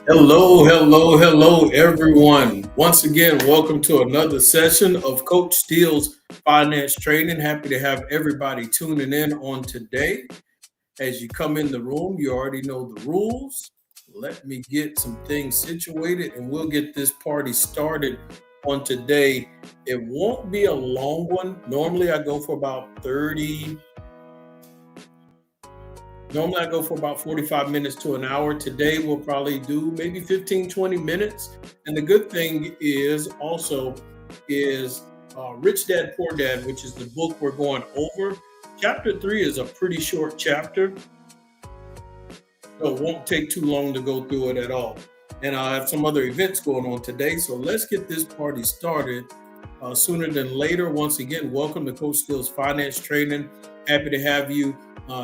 Hello, everyone. Once again, welcome to another session of Coach Steele's Finance Training. Happy to have everybody tuning in on today. As you come in the room, you already know the rules. Let me get some things situated and we'll get this party started on today. It won't be a long one. Normally, I go for about 30. Normally I go for about 45 minutes to an hour. Today we'll probably do maybe 15, 20 minutes. And the good thing is also is Rich Dad, Poor Dad, which is the book we're going over. Chapter 3 is a pretty short chapter, so it won't take too long to go through it at all. And I have some other events going on today, so let's get this party started sooner than later. Once again, welcome to Coach Steele's Finance Training. Happy to have you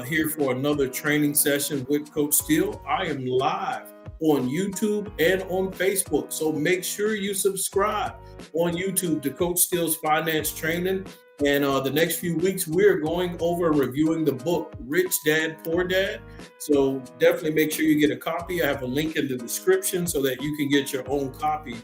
here for another training session with Coach Steele. I am live on YouTube and on Facebook, so make sure you subscribe on YouTube to Coach Steele's Finance Training. And the next few weeks, we're going over reviewing the book, Rich Dad, Poor Dad. So definitely make sure you get a copy. I have a link in the description so that you can get your own copy.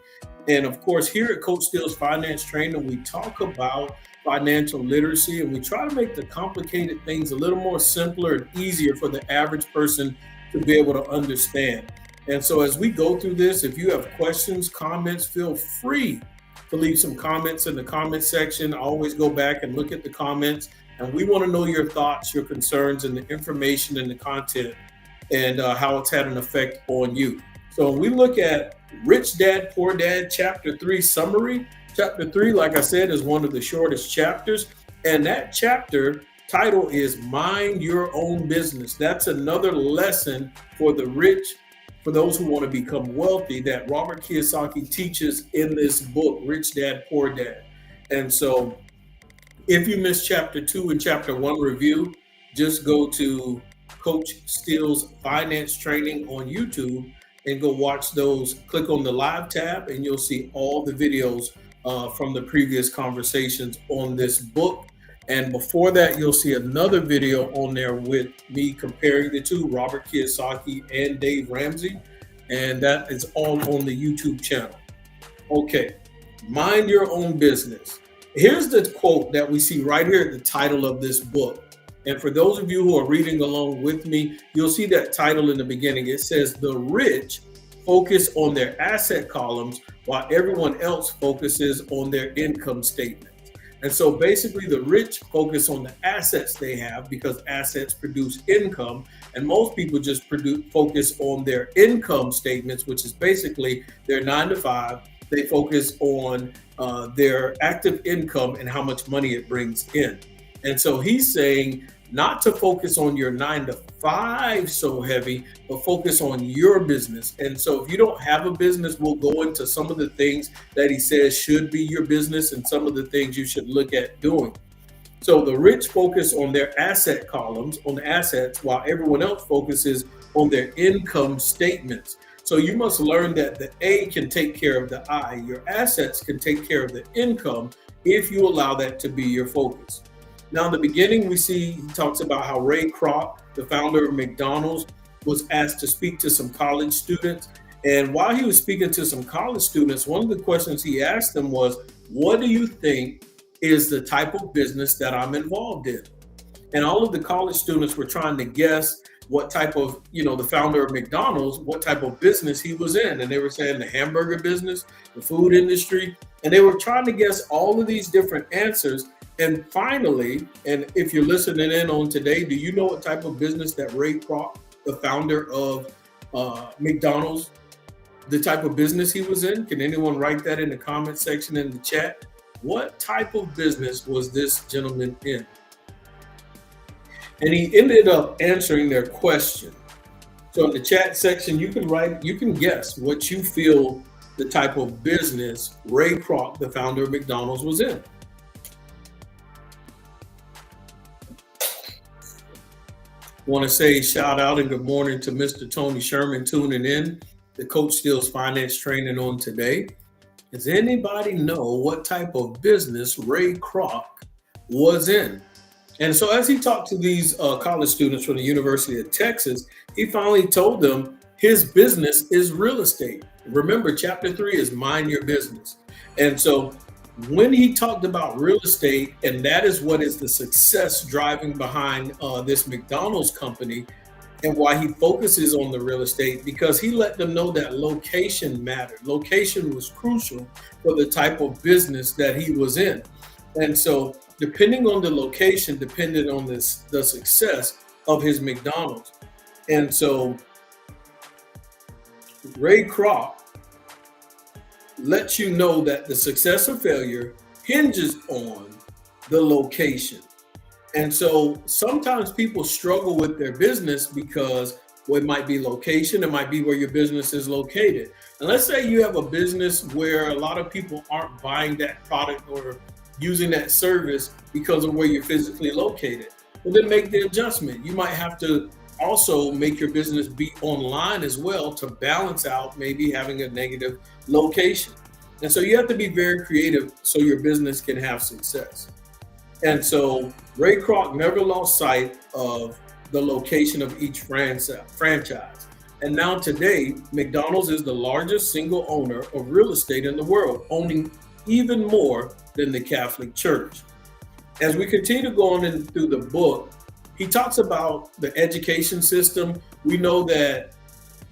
And of course, here at Coach Steele's Finance Training, we talk about financial literacy, and we try to make the complicated things a little more simpler and easier for the average person to be able to understand. And so as we go through this, if you have questions, comments, feel free to leave some comments in the comment section. I always go back and look at the comments, and we want to know your thoughts, your concerns, and the information and the content and how it's had an effect on you. So we look at Rich Dad, Poor Dad, Chapter 3 summary. Chapter 3, like I said, is one of the shortest chapters. And that chapter title is Mind Your Own Business. That's another lesson for the rich, for those who want to become wealthy, that Robert Kiyosaki teaches in this book, Rich Dad, Poor Dad. And so if you missed Chapter 2 and Chapter 1 review, just go to Coach Steele's Finance Training on YouTube and go watch those. Click on the live tab and you'll see all the videos from the previous conversations on this book. And before that, you'll see another video on there with me comparing the two, Robert Kiyosaki and Dave Ramsey. And that is all on the YouTube channel. Okay, mind your own business. Here's the quote that we see right here at the title of this book. And for those of you who are reading along with me, you'll see that title in the beginning. It says, "The rich focus on their asset columns while everyone else focuses on their income statements." And so basically the rich focus on the assets they have because assets produce income. And most people just focus on their income statements, which is basically their 9 to 5. They focus on their active income and how much money it brings in. And so he's saying not to focus on your 9 to 5 so heavy, but focus on your business. And so if you don't have a business, we'll go into some of the things that he says should be your business and some of the things you should look at doing. So the rich focus on their asset columns, on the assets, while everyone else focuses on their income statements. So you must learn that the A can take care of the I. Your assets can take care of the income if you allow that to be your focus. Now, in the beginning, we see he talks about how Ray Kroc, the founder of McDonald's, was asked to speak to some college students. And while he was speaking to some college students, one of the questions he asked them was, "What do you think is the type of business that I'm involved in?" And all of the college students were trying to guess what type of, the founder of McDonald's, what type of business he was in. And they were saying the hamburger business, the food industry. And they were trying to guess all of these different answers. And finally, and if you're listening in on today, do you know what type of business that Ray Kroc, the founder of McDonald's, the type of business he was in? Can anyone write that in the comment section in the chat? What type of business was this gentleman in? And he ended up answering their question. So in the chat section, you can guess what you feel the type of business Ray Kroc, the founder of McDonald's, was in. Want to say shout out and good morning to Mr. Tony Sherman tuning in to Coach Steele's Finance Training on today. Does anybody know what type of business Ray Kroc was in? And so as he talked to these college students from the University of Texas, he finally told them His business is real estate. Remember, chapter 3 is mind your business. And so when he talked about real estate, and that is what is the success driving behind this McDonald's company, and why he focuses on the real estate, because he let them know that location mattered. Location was crucial for the type of business that he was in. And so depending on the location, depended on the success of his McDonald's. And so Ray Kroc lets you know that the success or failure hinges on the location. And so sometimes people struggle with their business because, well, it might be location, it might be where your business is located. And let's say you have a business where a lot of people aren't buying that product or using that service because of where you're physically located. Well, then make the adjustment. You might have to also make your business be online as well to balance out maybe having a negative location. And so you have to be very creative so your business can have success. And so Ray Kroc never lost sight of the location of each franchise. And now today, McDonald's is the largest single owner of real estate in the world, owning even more than the Catholic Church. As we continue to go on through the book, he talks about the education system. We know that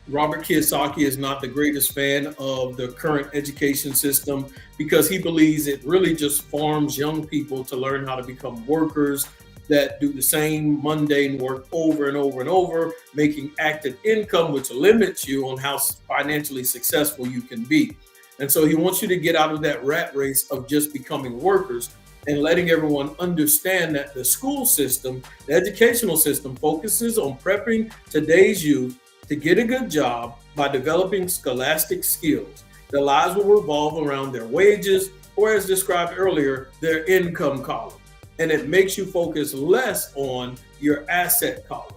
Robert Kiyosaki is not the greatest fan of the current education system because he believes it really just forms young people to learn how to become workers that do the same mundane work over and over and over, making active income, which limits you on how financially successful you can be. And so he wants you to get out of that rat race of just becoming workers and letting everyone understand that the school system, the educational system, focuses on prepping today's youth to get a good job by developing scholastic skills. Their lives will revolve around their wages, or as described earlier, their income column. And it makes you focus less on your asset column.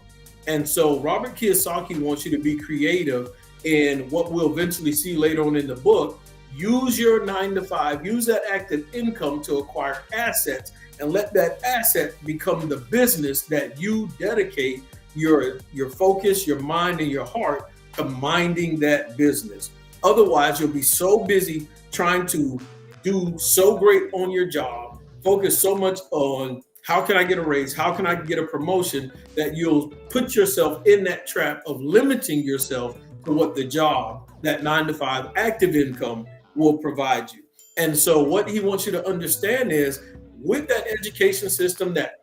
And so Robert Kiyosaki wants you to be creative in what we'll eventually see later on in the book. Use your 9-to-5, use that active income to acquire assets, and let that asset become the business that you dedicate your focus, your mind, and your heart to minding that business. Otherwise, you'll be so busy trying to do so great on your job, focus so much on how can I get a raise, how can I get a promotion, that you'll put yourself in that trap of limiting yourself to what the job, that 9-to-5 active income, will provide you. And so what he wants you to understand is, with that education system that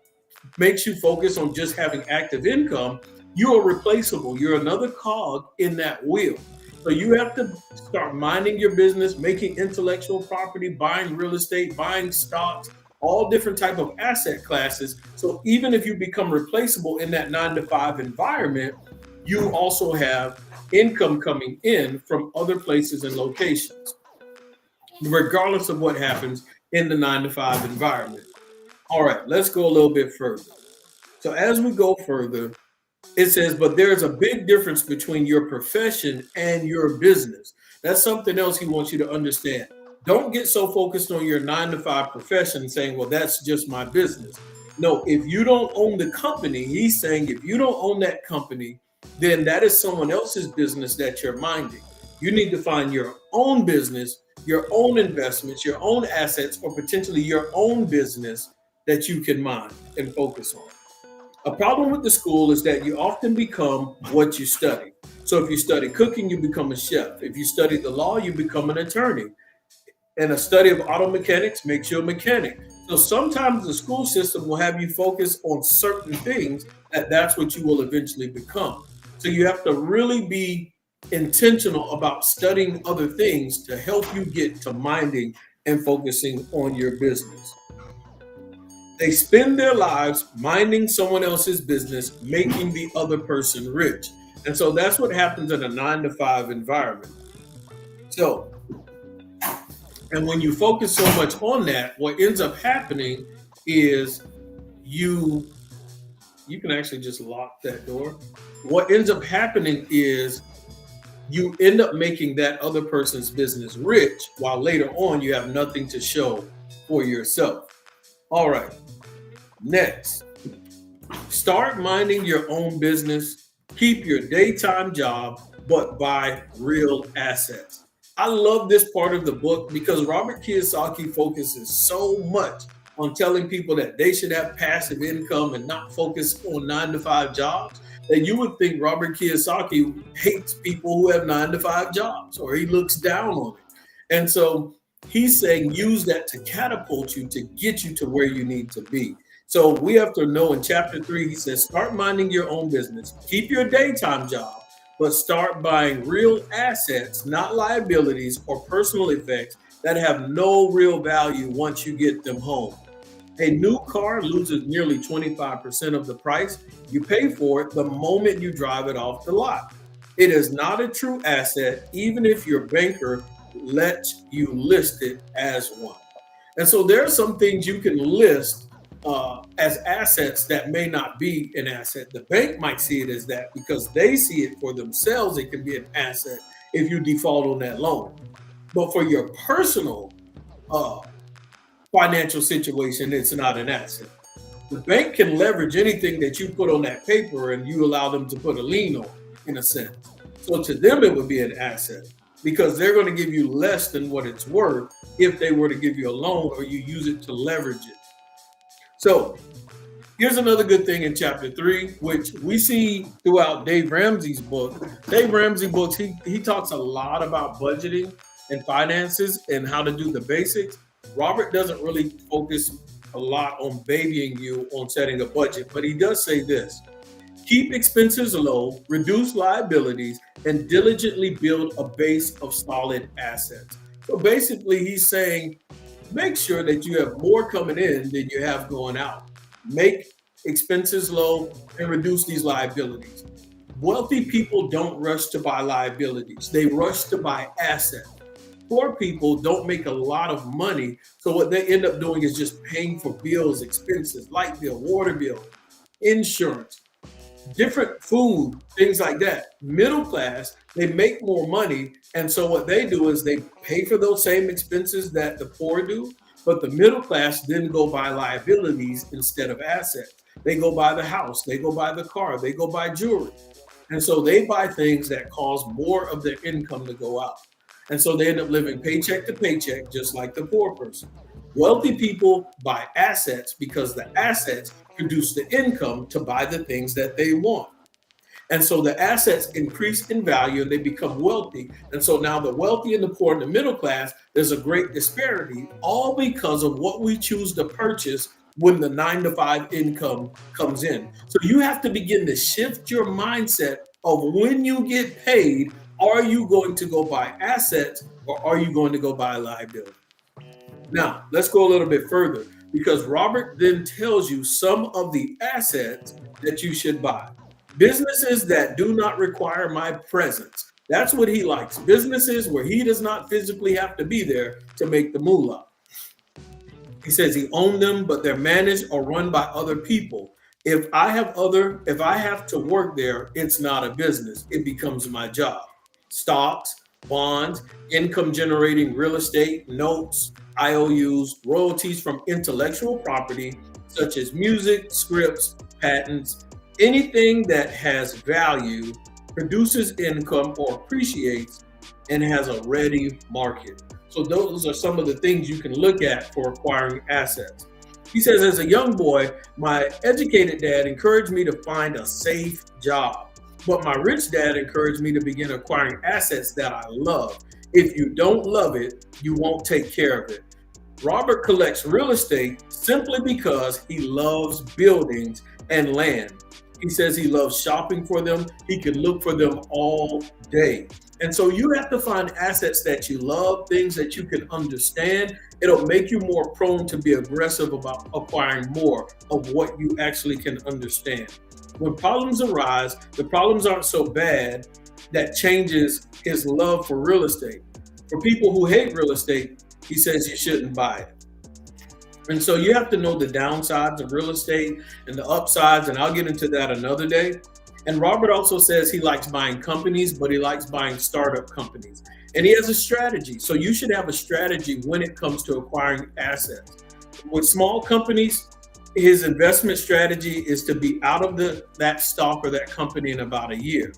makes you focus on just having active income, you are replaceable. You're another cog in that wheel. So you have to start minding your business, making intellectual property, buying real estate, buying stocks, all different type of asset classes. So even if you become replaceable in that 9-to-5 environment, you also have income coming in from other places and locations, regardless of what happens in the 9-to-5 environment. All right, let's go a little bit further. So as we go further, it says, but there's a big difference between your profession and your business. That's something else he wants you to understand. Don't get so focused on your 9-to-5 profession saying, well, that's just my business. No, if you don't own the company, he's saying if you don't own that company, then that is someone else's business that you're minding. You need to find your own business, your own investments, your own assets, or potentially your own business that you can mind and focus on. A problem with the school is that you often become what you study. So if you study cooking, you become a chef. If you study the law, you become an attorney. And a study of auto mechanics makes you a mechanic. So sometimes the school system will have you focus on certain things that's what you will eventually become. So you have to really be intentional about studying other things to help you get to minding and focusing on your business. They spend their lives minding someone else's business, making the other person rich. And so that's what happens in a 9-to-5 environment. So, and when you focus so much on that, what ends up happening is you can actually just lock that door. What ends up happening is you end up making that other person's business rich, while later on you have nothing to show for yourself. All right. Next, start minding your own business Keep your daytime job, but buy real assets. I love this part of the book because Robert Kiyosaki focuses so much on telling people that they should have passive income and not focus on 9 to 5 jobs. That you would think Robert Kiyosaki hates people who have 9 to 5 jobs or he looks down on it. And so he's saying use that to catapult you to get you to where you need to be. So we have to know in chapter 3, he says, start minding your own business, keep your daytime job, but start buying real assets, not liabilities or personal effects that have no real value once you get them home. A new car loses nearly 25% of the price you pay for it the moment you drive it off the lot. It is not a true asset, even if your banker lets you list it as one. And so there are some things you can list as assets that may not be an asset. The bank might see it as that because they see it for themselves. It can be an asset if you default on that loan. But for your personal financial situation, it's not an asset. The bank can leverage anything that you put on that paper and you allow them to put a lien on, in a sense. So to them, it would be an asset because they're going to give you less than what it's worth if they were to give you a loan or you use it to leverage it. So here's another good thing in chapter 3, which we see throughout Dave Ramsey's book. Dave Ramsey books, he talks a lot about budgeting and finances and how to do the basics. Robert doesn't really focus a lot on babying you on setting a budget, but he does say this: keep expenses low, reduce liabilities, and diligently build a base of solid assets. So basically he's saying, make sure that you have more coming in than you have going out. Make expenses low and reduce these liabilities. Wealthy people don't rush to buy liabilities. They rush to buy assets. Poor people don't make a lot of money. So what they end up doing is just paying for bills, expenses, light bill, water bill, insurance, different food, things like that. Middle class, they make more money. And so what they do is they pay for those same expenses that the poor do. But the middle class then go buy liabilities instead of assets. They go buy the house, they go buy the car, they go buy jewelry. And so they buy things that cause more of their income to go out. And so they end up living paycheck to paycheck, just like the poor person. Wealthy people buy assets because the assets produce the income to buy the things that they want. And so the assets increase in value and they become wealthy. And so now the wealthy and the poor and the middle class, there's a great disparity, all because of what we choose to purchase when the 9 to 5 income comes in. So you have to begin to shift your mindset of when you get paid, are you going to go buy assets or are you going to go buy liability? Now, let's go a little bit further because Robert then tells you some of the assets that you should buy. Businesses that do not require my presence. That's what he likes. Businesses where he does not physically have to be there to make the moolah. He says he owns them, but they're managed or run by other people. If I have to work there, it's not a business. It becomes my job. Stocks, bonds, income generating real estate, notes, IOUs, royalties from intellectual property, such as music, scripts, patents, anything that has value, produces income or appreciates, and has a ready market. So those are some of the things you can look at for acquiring assets. He says, as a young boy, my educated dad encouraged me to find a safe job, but my rich dad encouraged me to begin acquiring assets that I love. If you don't love it, you won't take care of it. Robert collects real estate simply because he loves buildings and land. He says he loves shopping for them. He can look for them all day. And so you have to find assets that you love, things that you can understand. It'll make you more prone to be aggressive about acquiring more of what you actually can understand. When problems arise, the problems aren't so bad that changes his love for real estate. For people who hate real estate, he says you shouldn't buy it. And so you have to know the downsides of real estate and the upsides, and I'll get into that another day. And Robert also says he likes buying companies, but he likes buying startup companies. And he has a strategy. So you should have a strategy when it comes to acquiring assets. With small companies, his investment strategy is to be out of that stock or that company in about a year.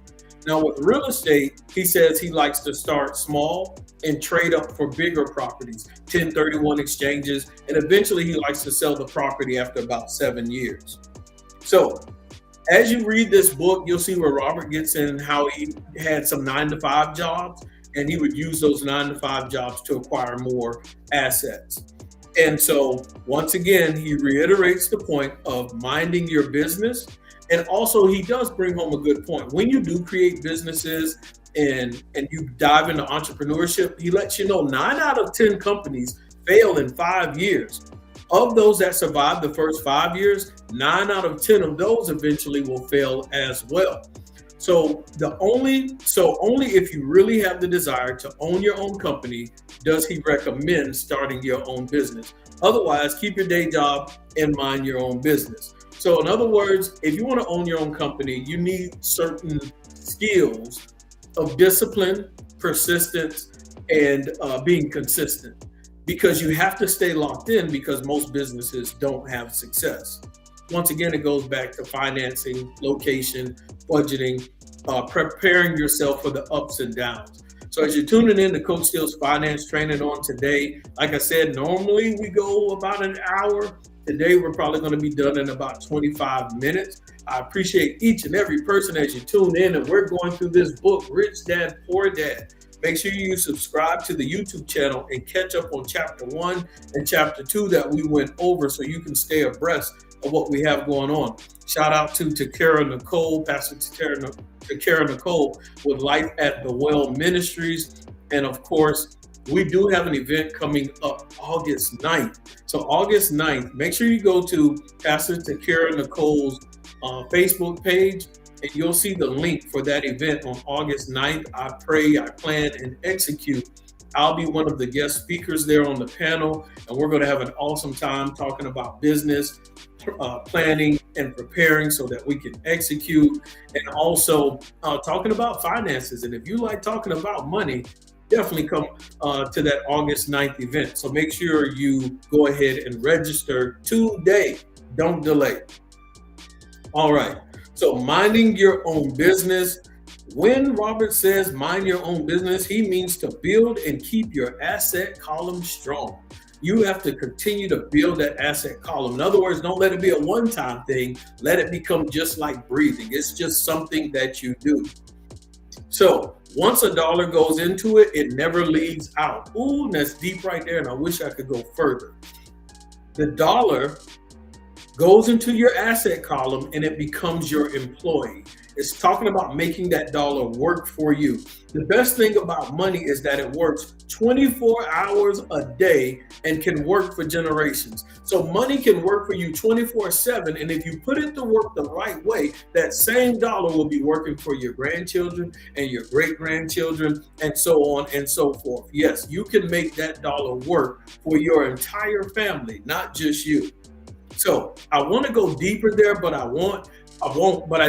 Now with real estate, he says he likes to start small and trade up for bigger properties, 1031 exchanges, and eventually he likes to sell the property after about 7 years. So as you read this book, you'll see where Robert gets in how he had some 9-to-5 jobs, and he would use those 9-to-5 jobs to acquire more assets. And so once again, he reiterates the point of minding your business. And also he does bring home a good point. When you do create businesses and you dive into entrepreneurship, he lets you know 9 out of 10 companies fail in 5 years. Of those that survive the first 5 years, 9 out of 10 of those eventually will fail as well. So only if you really have the desire to own your own company does he recommend starting your own business. Otherwise, keep your day job and mind your own business. So in other words, if you want to own your own company, you need certain skills of discipline, persistence, and being consistent, because you have to stay locked in, because most businesses don't have success. Once again, it goes back to financing, location, budgeting, preparing yourself for the ups and downs. So as you're tuning in to Coach Steele's Finance Training on today, like I said, normally we go about an hour. Today, we're probably going to be done in about 25 minutes. I appreciate each and every person as you tune in, and we're going through this book, Rich Dad, Poor Dad. Make sure you subscribe to the YouTube channel and catch up on chapter 1 and chapter 2 that we went over, so you can stay abreast of what we have going on. Shout out to Takara Nicole, Pastor Takara Nicole with Life at the Well Ministries. And of course, we do have an event coming up August 9th. So August 9th, make sure you go to Pastor Takara Nicole's Facebook page, and you'll see the link for that event on August 9th. I pray, I plan, and execute. I'll be one of the guest speakers there on the panel, and we're going to have an awesome time talking about business, planning, and preparing so that we can execute, and also talking about finances. And if you like talking about money, definitely come to that August 9th event. So make sure you go ahead and register today. Don't delay. All right. So minding your own business. When Robert says mind your own business, he means to build and keep your asset column strong. You have to continue to build that asset column. In other words, don't let it be a one-time thing. Let it become just like breathing. It's just something that you do. So once a dollar goes into it, it never leaves out. Ooh, that's deep right there, and I wish I could go further. The dollar goes into your asset column and it becomes your employee. It's talking about making that dollar work for you. The best thing about money is that it works 24 hours a day and can work for generations. So money can work for you 24/7. And if you put it to work the right way, that same dollar will be working for your grandchildren and your great-grandchildren and so on and so forth. Yes, you can make that dollar work for your entire family, not just you. So I want to go deeper there, but I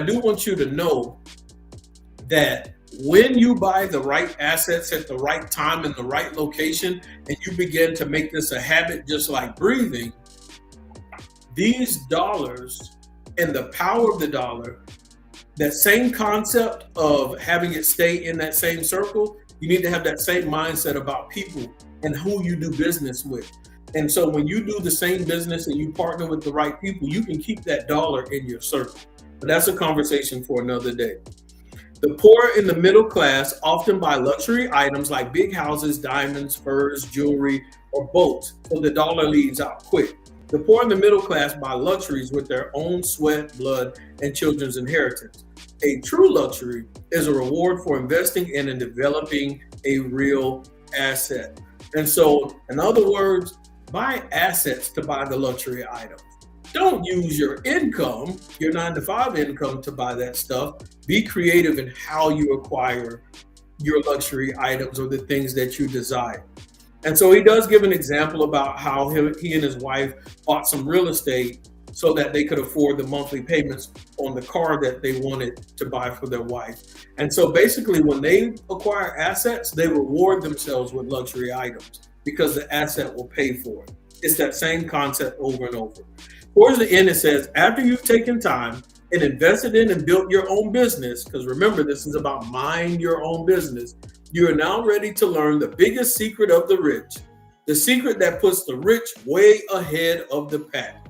do want you to know that when you buy the right assets at the right time in the right location, and you begin to make this a habit, just like breathing, these dollars and the power of the dollar, that same concept of having it stay in that same circle, you need to have that same mindset about people and who you do business with. And so when you do the same business and you partner with the right people, you can keep that dollar in your circle. But that's a conversation for another day. The poor in the middle class often buy luxury items like big houses, diamonds, furs, jewelry, or boats, so the dollar leaves out quick. The poor in the middle class buy luxuries with their own sweat, blood, and children's inheritance. A true luxury is a reward for investing in and developing a real asset. And so, in other words, buy assets to buy the luxury items. Don't use your income, your 9-to-5 income, to buy that stuff. Be creative in how you acquire your luxury items or the things that you desire. And so he does give an example about how he and his wife bought some real estate so that they could afford the monthly payments on the car that they wanted to buy for their wife. And so basically, when they acquire assets, they reward themselves with luxury items because the asset will pay for it. It's that same concept over and over. Towards the end, it says, after you've taken time and invested in and built your own business, because remember, this is about mind your own business, you are now ready to learn the biggest secret of the rich, the secret that puts the rich way ahead of the pack.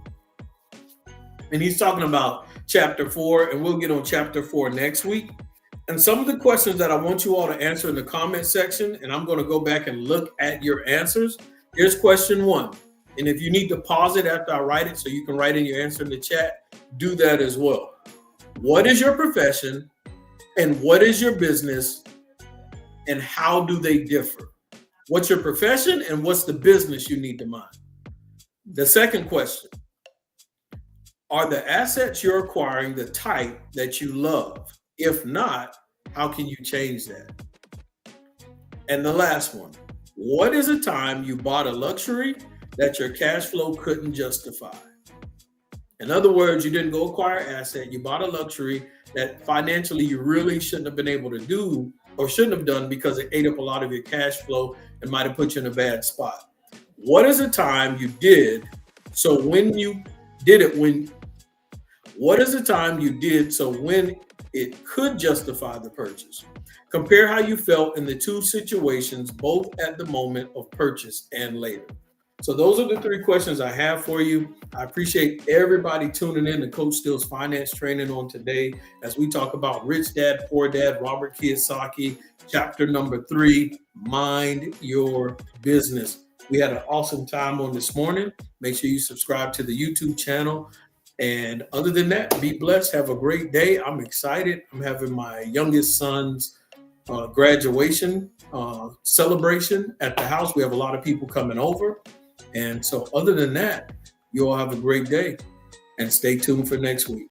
And he's talking about chapter 4, and we'll get on chapter 4 next week. And some of the questions that I want you all to answer in the comment section, and I'm going to go back and look at your answers. Here's question 1. And if you need to pause it after I write it so you can write in your answer in the chat, do that as well. What is your profession and what is your business and how do they differ? What's your profession and what's the business you need to mind? The second question, are the assets you're acquiring the type that you love? If not, how can you change that? And the last one, what is a time you bought a luxury that your cash flow couldn't justify? In other words, you didn't go acquire an asset, you bought a luxury that financially you really shouldn't have been able to do or shouldn't have done because it ate up a lot of your cash flow and might have put you in a bad spot. What is a time you did so when you did it, what is the time you did so when it could justify the purchase? Compare how you felt in the two situations, both at the moment of purchase and later. So those are the 3 questions I have for you. I appreciate everybody tuning in to Coach Steele's Finance Training on today as we talk about Rich Dad, Poor Dad, Robert Kiyosaki, chapter number 3, Mind Your Business. We had an awesome time on this morning. Make sure you subscribe to the YouTube channel. And other than that, be blessed. Have a great day. I'm excited. I'm having my youngest son's graduation celebration at the house. We have a lot of people coming over. And so other than that, you all have a great day and stay tuned for next week.